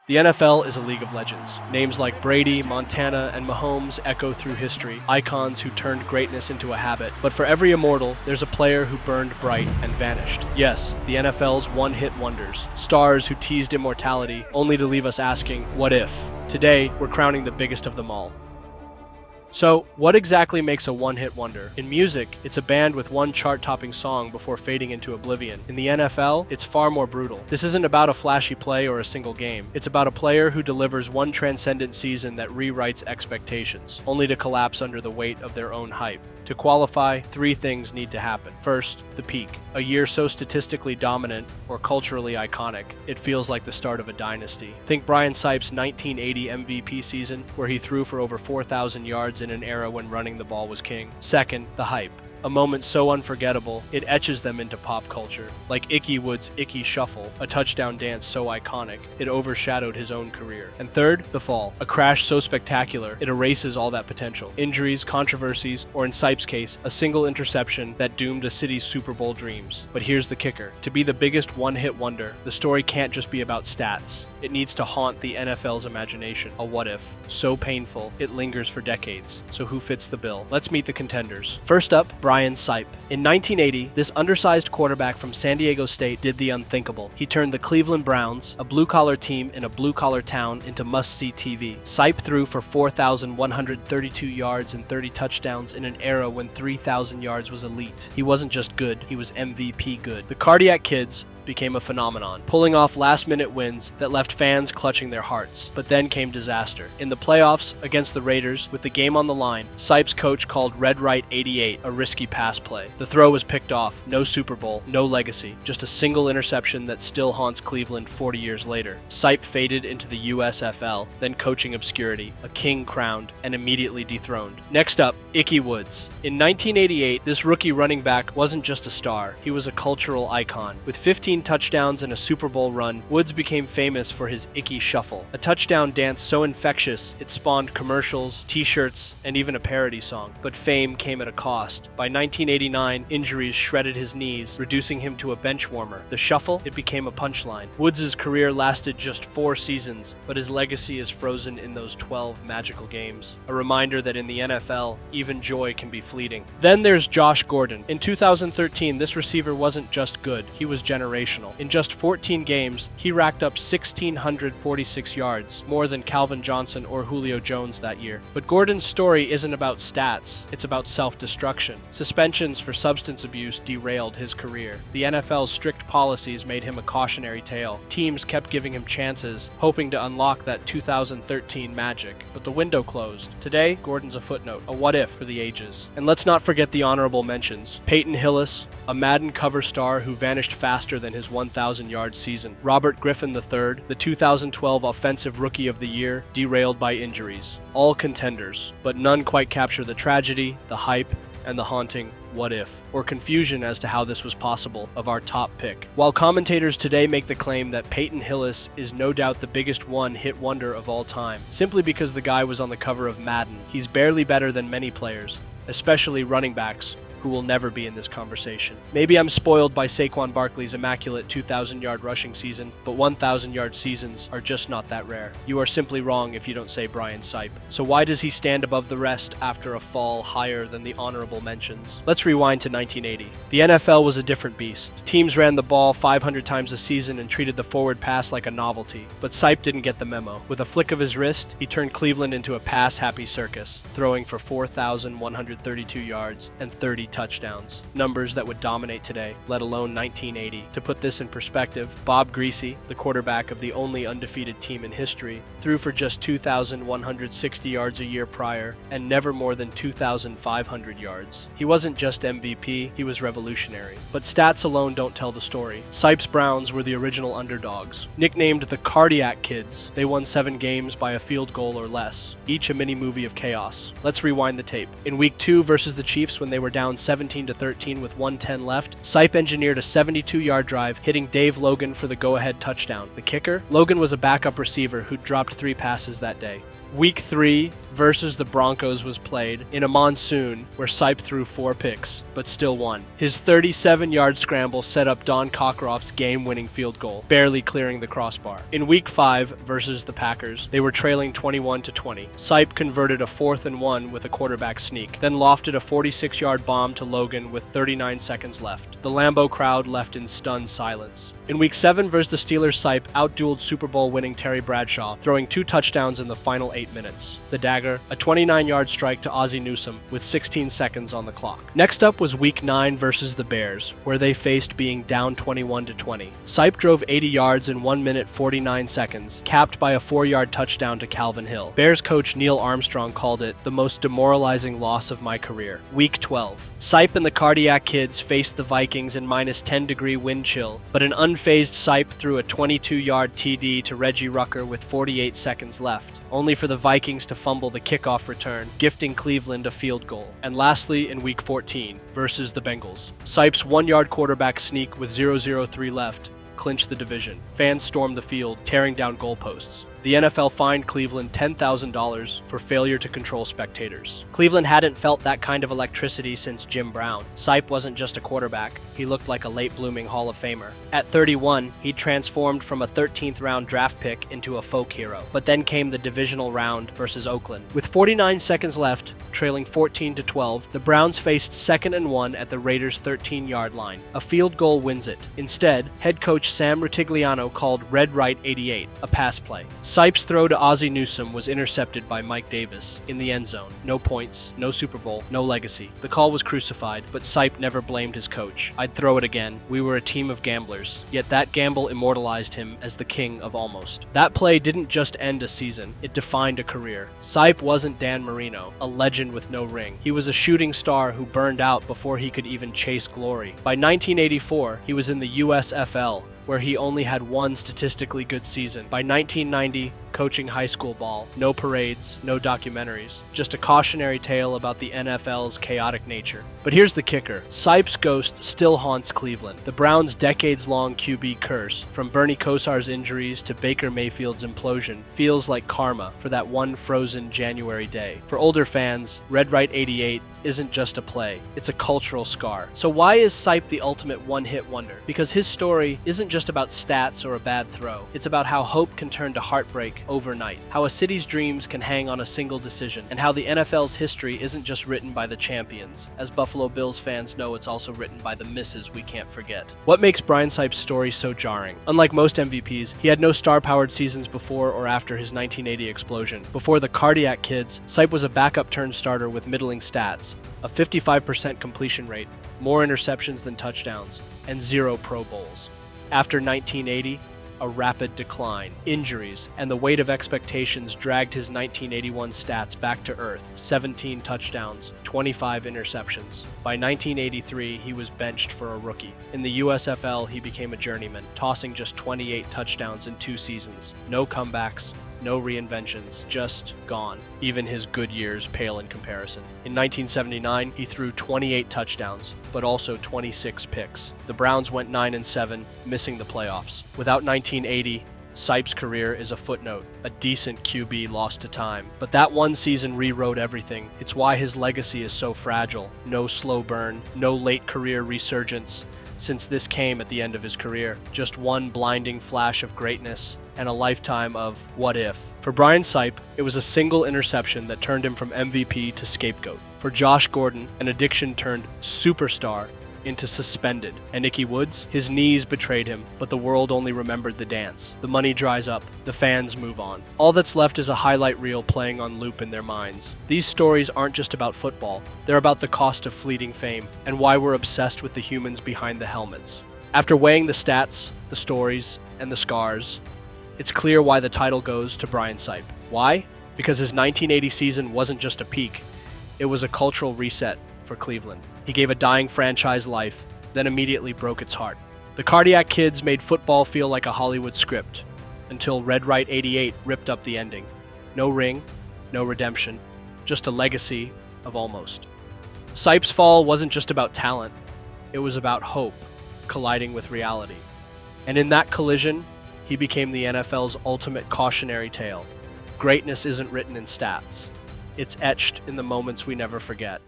The NFL is a league of legends. Names like Brady, Montana, and Mahomes echo through history, icons who turned greatness into a habit. But for every immortal, there's a player who burned bright and vanished. Yes, the NFL's one-hit wonders. Stars who teased immortality, only to leave us asking, what if? Today, we're crowning the biggest of them all. So, what exactly makes a one-hit wonder? In music, it's a band with one chart-topping song before fading into oblivion. In the NFL, it's far more brutal. This isn't about a flashy play or a single game. It's about a player who delivers one transcendent season that rewrites expectations, only to collapse under the weight of their own hype. To qualify, three things need to happen. First, the peak. A year so statistically dominant or culturally iconic, it feels like the start of a dynasty. Think Brian Sipes' 1980 MVP season, where he threw for over 4,000 yards in an era when running the ball was king. Second, the hype. A moment so unforgettable, it etches them into pop culture. Like Ickey Woods' Ickey Shuffle, a touchdown dance so iconic, it overshadowed his own career. And third, the fall. A crash so spectacular, it erases all that potential. Injuries, controversies, or in Sipes' case, a single interception that doomed a city's Super Bowl dreams. But here's the kicker. To be the biggest one-hit wonder, the story can't just be about stats. It needs to haunt the NFL's imagination. A what if. So painful, it lingers for decades. So who fits the bill? Let's meet the contenders. First up, Brian Sipe. In 1980, this undersized quarterback from San Diego State did the unthinkable. He turned the Cleveland Browns, a blue-collar team in a blue-collar town, into must-see TV. Sipe threw for 4,132 yards and 30 touchdowns in an era when 3,000 yards was elite. He wasn't just good, he was MVP good. The Cardiac Kids became a phenomenon, pulling off last-minute wins that left fans clutching their hearts. But then came disaster. In the playoffs against the Raiders, with the game on the line, Sipes' coach called Red Right 88 a risky pass play. The throw was picked off, no Super Bowl, no legacy, just a single interception that still haunts Cleveland 40 years later. Sipe faded into the USFL, then coaching obscurity, a king crowned, and immediately dethroned. Next up, Ickey Woods. In 1988, this rookie running back wasn't just a star, he was a cultural icon. With 15 touchdowns and a Super Bowl run, Woods became famous for his Ickey Shuffle, a touchdown dance so infectious it spawned commercials, t-shirts, and even a parody song. But fame came at a cost. By 1989, injuries shredded his knees, reducing him to a bench warmer. The shuffle, it became a punchline. Woods' career lasted just 4 seasons, but his legacy is frozen in those 12 magical games. A reminder that in the NFL, even joy can be fleeting. Then there's Josh Gordon. In 2013, this receiver wasn't just good, he was generational. In just 14 games, he racked up 1,646 yards, more than Calvin Johnson or Julio Jones that year. But Gordon's story isn't about stats, it's about self-destruction. Suspensions for substance abuse derailed his career. The NFL's strict policies made him a cautionary tale. Teams kept giving him chances, hoping to unlock that 2013 magic. But the window closed. Today, Gordon's a footnote, a what-if for the ages. And let's not forget the honorable mentions. Peyton Hillis, a Madden cover star who vanished faster than his 1,000-yard season. Robert Griffin III, the 2012 Offensive Rookie of the Year, derailed by injuries. All contenders, but none quite capture the tragedy, the hype, and the haunting what if, or confusion as to how this was possible, of our top pick. While commentators today make the claim that Peyton Hillis is no doubt the biggest one-hit wonder of all time, simply because the guy was on the cover of Madden, he's barely better than many players, especially running backs, who will never be in this conversation. Maybe I'm spoiled by Saquon Barkley's immaculate 2,000-yard rushing season, but 1,000-yard seasons are just not that rare. You are simply wrong if you don't say Brian Sipe. So why does he stand above the rest after a fall higher than the honorable mentions? Let's rewind to 1980. The NFL was a different beast. Teams ran the ball 500 times a season and treated the forward pass like a novelty. But Sipe didn't get the memo. With a flick of his wrist, he turned Cleveland into a pass-happy circus, throwing for 4,132 yards and 30 touchdowns, numbers that would dominate today, let alone 1980. To put this in perspective, Bob Greasy, the quarterback of the only undefeated team in history, threw for just 2,160 yards a year prior, and never more than 2,500 yards. He wasn't just MVP, he was revolutionary. But stats alone don't tell the story. Sipes' Browns were the original underdogs. Nicknamed the Cardiac Kids, they won 7 games by a field goal or less, each a mini-movie of chaos. Let's rewind the tape. In Week 2 versus the Chiefs, when they were down 17-13 with 1:10 left, Sipe engineered a 72-yard drive, hitting Dave Logan for the go-ahead touchdown. The kicker? Logan was a backup receiver who dropped 3 passes that day. Week 3 versus the Broncos was played in a monsoon where Sipe threw 4 picks, but still won. His 37-yard scramble set up Don Cockcroft's game-winning field goal, barely clearing the crossbar. In Week 5 versus the Packers, they were trailing 21-20. Sipe converted a 4th and 1 with a quarterback sneak, then lofted a 46-yard bomb to Logan with 39 seconds left. The Lambeau crowd left in stunned silence. In Week 7 versus the Steelers, Sipe outdueled Super Bowl winning Terry Bradshaw, throwing 2 touchdowns in the final 8 minutes. The Dagger, a 29-yard strike to Ozzie Newsome with 16 seconds on the clock. Next up was Week 9 versus the Bears, where they faced being down 21-20. Sipe drove 80 yards in 1 minute 49 seconds, capped by a 4-yard touchdown to Calvin Hill. Bears coach Neil Armstrong called it the most demoralizing loss of my career. Week 12. Sipe and the Cardiac Kids faced the Vikings in minus 10-degree wind chill, but an unfazed Sipe threw a 22-yard TD to Reggie Rucker with 48 seconds left, only for the Vikings to fumble the kickoff return, gifting Cleveland a field goal. And lastly, in Week 14 versus the Bengals, Sipe's 1-yard quarterback sneak with 0:03 left clinched the division. Fans stormed the field, tearing down goalposts. The NFL fined Cleveland $10,000 for failure to control spectators. Cleveland hadn't felt that kind of electricity since Jim Brown. Sipe wasn't just a quarterback, he looked like a late-blooming Hall of Famer. At 31, he transformed from a 13th-round draft pick into a folk hero. But then came the divisional round versus Oakland. With 49 seconds left, trailing 14-12, the Browns faced 2nd and 1 at the Raiders' 13-yard line. A field goal wins it. Instead, head coach Sam Rutigliano called Red Right 88, a pass play. Sipe's throw to Ozzie Newsome was intercepted by Mike Davis in the end zone. No points, no Super Bowl, no legacy. The call was crucified, but Sipe never blamed his coach. I'd throw it again. We were a team of gamblers. Yet that gamble immortalized him as the king of almost. That play didn't just end a season, it defined a career. Sipe wasn't Dan Marino, a legend with no ring. He was a shooting star who burned out before he could even chase glory. By 1984, he was in the USFL, where he only had one statistically good season. By 1990, coaching high school ball. No parades, no documentaries. Just a cautionary tale about the NFL's chaotic nature. But here's the kicker. Sipe's ghost still haunts Cleveland. The Browns' decades-long QB curse, from Bernie Kosar's injuries to Baker Mayfield's implosion, feels like karma for that one frozen January day. For older fans, Red Right 88 isn't just a play, it's a cultural scar. So why is Sipe the ultimate one-hit wonder? Because his story isn't just about stats or a bad throw. It's about how hope can turn to heartbreak overnight, how a city's dreams can hang on a single decision, and how the NFL's history isn't just written by the champions. As Buffalo Bills fans know, it's also written by the misses we can't forget. What makes Brian Sipe's story so jarring? Unlike most MVPs, he had no star-powered seasons before or after his 1980 explosion. Before the Cardiac Kids, Sipe was a backup-turned-starter with middling stats, a 55% completion rate, more interceptions than touchdowns, and 0 Pro Bowls. After 1980, a rapid decline, injuries, and the weight of expectations dragged his 1981 stats back to earth. 17 touchdowns, 25 interceptions. By 1983, he was benched for a rookie. In the USFL, he became a journeyman, tossing just 28 touchdowns in 2 seasons. No comebacks, no reinventions, just gone. Even his good years pale in comparison. In 1979, he threw 28 touchdowns, but also 26 picks. The Browns went 9-7, missing the playoffs. Without 1980, Sipe's career is a footnote, a decent QB lost to time. But that one season rewrote everything. It's why his legacy is so fragile. No slow burn, no late career resurgence, since this came at the end of his career. Just one blinding flash of greatness and a lifetime of what if. For Brian Sipe, it was a single interception that turned him from MVP to scapegoat. For Josh Gordon, an addiction turned superstar into suspended. And Nicky Woods, his knees betrayed him, but the world only remembered the dance. The money dries up, the fans move on. All that's left is a highlight reel playing on loop in their minds. These stories aren't just about football, they're about the cost of fleeting fame, and why we're obsessed with the humans behind the helmets. After weighing the stats, the stories, and the scars, it's clear why the title goes to Brian Sipe. Why? Because his 1980 season wasn't just a peak, it was a cultural reset for Cleveland. He gave a dying franchise life, then immediately broke its heart. The Cardiac Kids made football feel like a Hollywood script, until Red Right 88 ripped up the ending. No ring, no redemption, just a legacy of almost. Sipe's fall wasn't just about talent, it was about hope colliding with reality. And in that collision, he became the NFL's ultimate cautionary tale. Greatness isn't written in stats. It's etched in the moments we never forget.